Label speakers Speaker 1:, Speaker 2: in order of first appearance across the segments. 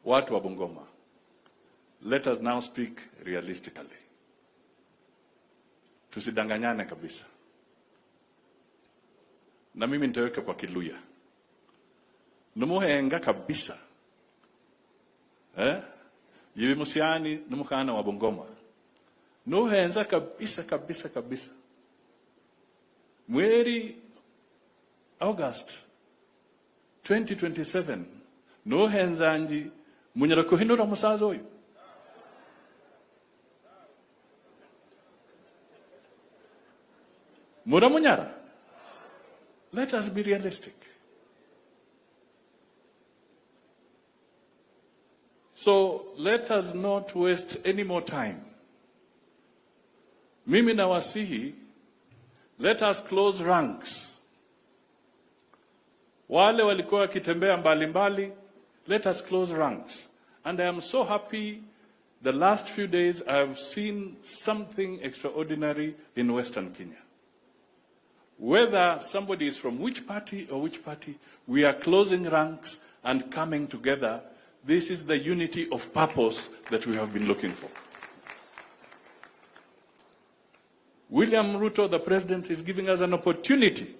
Speaker 1: watu wa Bungoma, let us now speak realistically. Tusidanganyane kabisa. Na mimi nitaweka kwa Kiluya. Numuhenga kabisa. Yibi musiani numukana wa Bungoma. Nuhenza kabisa. Mweri August 2027 nuhenza nji munyara kuhinura musaza oyo. Munyara. Let us be realistic. So let us not waste any more time. Mimi nawasihi, let us close ranks. Wale walikuwa wakitembea mbalimbali, let us close ranks. And I am so happy the last few days I have seen something extraordinary in Western Kenya. Whether somebody is from which party, we are closing ranks and coming together. This is the unity of purpose that we have been looking for. William Ruto, the president, is giving us an opportunity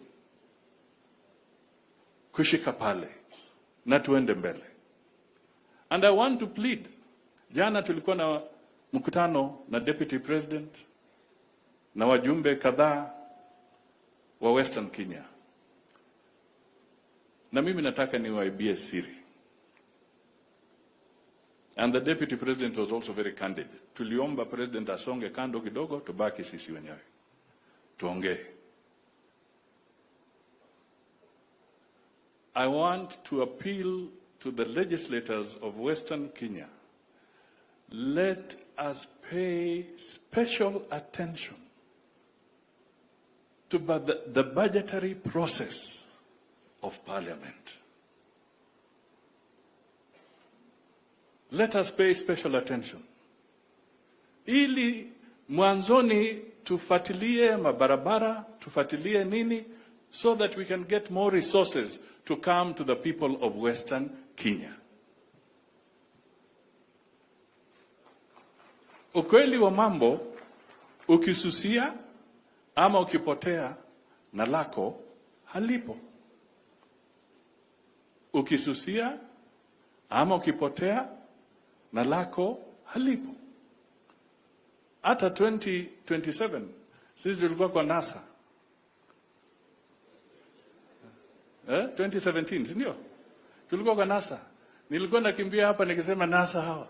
Speaker 1: kushika pale na tuende mbele. And I want to plead. Jana tulikuwa na mkutano na deputy president na wajumbe kadhaa wa Western Kenya. Na mimi nataka niwaibie siri. And the deputy president was also very candid. Tuliomba president asonge kando kidogo, tubaki sisi wenyewe. Tuongee. I want to appeal to the legislators of Western Kenya. Let us pay special attention to the budgetary process of parliament. Let us pay special attention. Ili mwanzoni tufuatilie mabarabara, tufuatilie nini, so that we can get more resources to come to the people of Western Kenya. Ukweli wa mambo, ukisusia ama ukipotea na lako halipo. Ukisusia ama ukipotea na lako halipo. Hata 2027 sisi tulikuwa kwa NASA. 2017 ndio? Tulikuwa kwa NASA. Nilikuwa nakimbia hapa nikisema NASA hawa.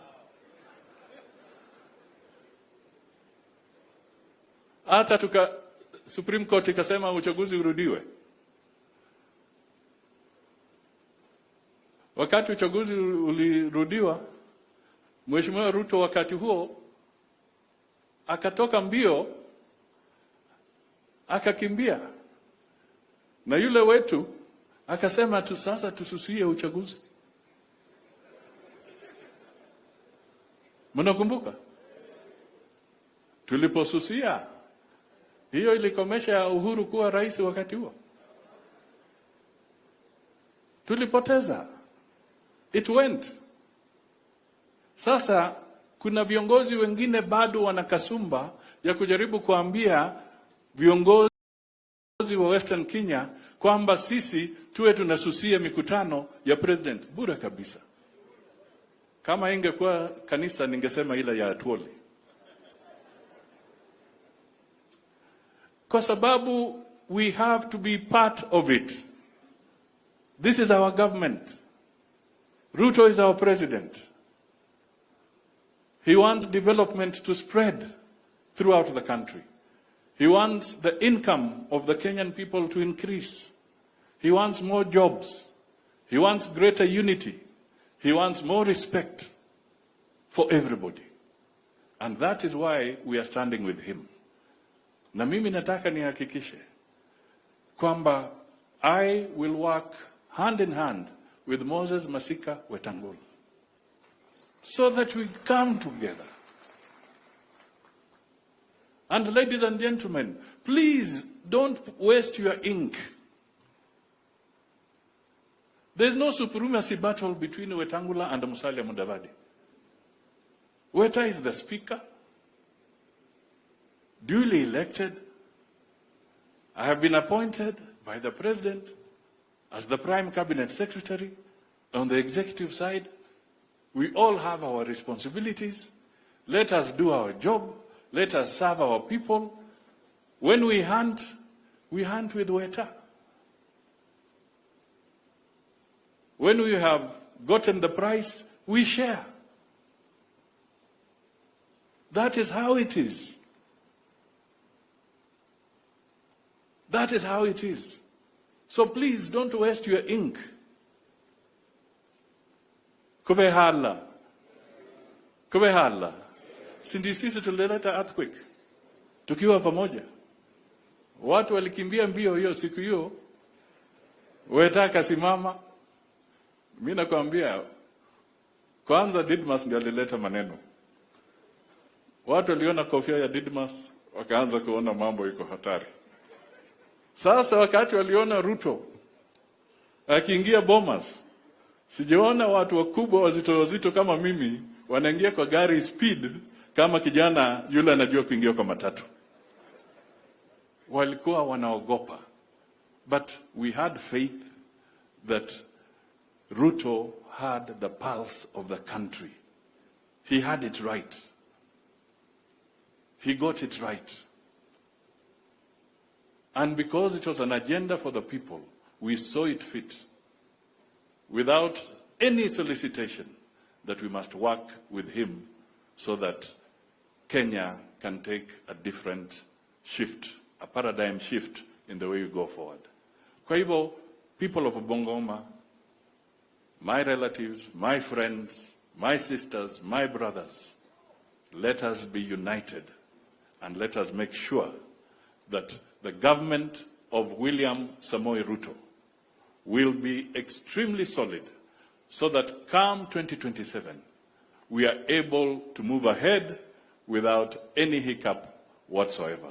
Speaker 1: Hata Supreme Court ikasema uchaguzi urudiwe. Wakati uchaguzi ulirudiwa, Mheshimiwa Ruto wakati huo akatoka mbio, akakimbia. Na yule wetu akasema sasa tususie uchaguzi. Mnakumbuka? Tuliposusia, hiyo ilikomesha Uhuru kuwa rais wakati huo. Tulipoteza. It went. Sasa kuna viongozi wengine bado wanakasumba ya kujaribu kuambia viongozi wa Western Kenya kwamba sisi tuwe tunasusia mikutano ya president. Bure kabisa. Kama ingekuwa kanisa ningesema ile ya Atuoli. Kwa sababu we have to be part of it. This is our government. Ruto is our president. He wants development to spread throughout the country. He wants the income of the Kenyan people to increase. He wants more jobs. He wants greater unity. He wants more respect for everybody. And that is why we are standing with him. Na mimi nataka nihakikishe kwamba I will work hand in hand with Moses Masika Wetangula, so that we come together. And ladies and gentlemen, please don't waste your ink. There's no supremacy battle between Wetangula and Musalia Mudavadi. Weta is the speaker, duly elected. I have been appointed by the president as the prime cabinet secretary. On the executive side, we all have our responsibilities. Let us do our job. Let us serve our people. When we hunt with Weta. When we have gotten the price, we share. That is how it is. That is how it is. So please don't waste your ink. Kubehala. Kubehala. Sindi sisi tulileta earthquake. Tukiwa pamoja. Watu walikimbia mbio hiyo siku hiyo. Weta kasimama. Mimi nakwambia kwanza Didmas ndiye alileta maneno. Watu waliona kofia ya Didmas wakaanza kuona mambo iko hatari. Sasa wakati waliona Ruto akiingia Bomas, sijaona watu wakubwa wazito kama mimi wanaingia kwa gari speed kama kijana yule anajua kuingia kwa matatu. Walikuwa wanaogopa. But we had faith that Ruto had the pulse of the country. He had it right. He got it right. And because it was an agenda for the people, we saw it fit, without any solicitation, that we must work with him so that Kenya can take a different shift, a paradigm shift in the way we go forward. Kwa hivyo, people of Bungoma, my relatives, my friends, my sisters, my brothers, let us be united and let us make sure that the government of William Samoei Ruto will be extremely solid so that come 2027, we are able to move ahead without any hiccup whatsoever.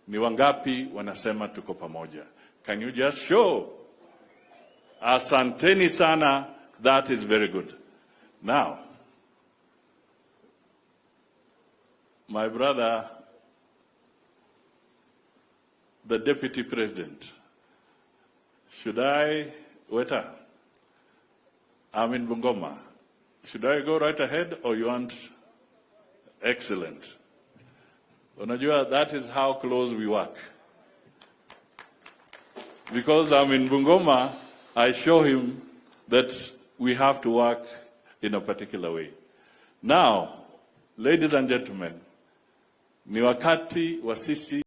Speaker 1: Ni wangapi wanasema tuko pamoja? Can you just show? Asanteni sana. That is very good. Now, my brother, the deputy president, should I, Weta, I'm in Bungoma. Should I go right ahead or you want? Excellent. Unajua, that is how close we work. Because I'm in Bungoma, I show him that we have to work in a particular way. Now, ladies and gentlemen, ni wakati wa sisi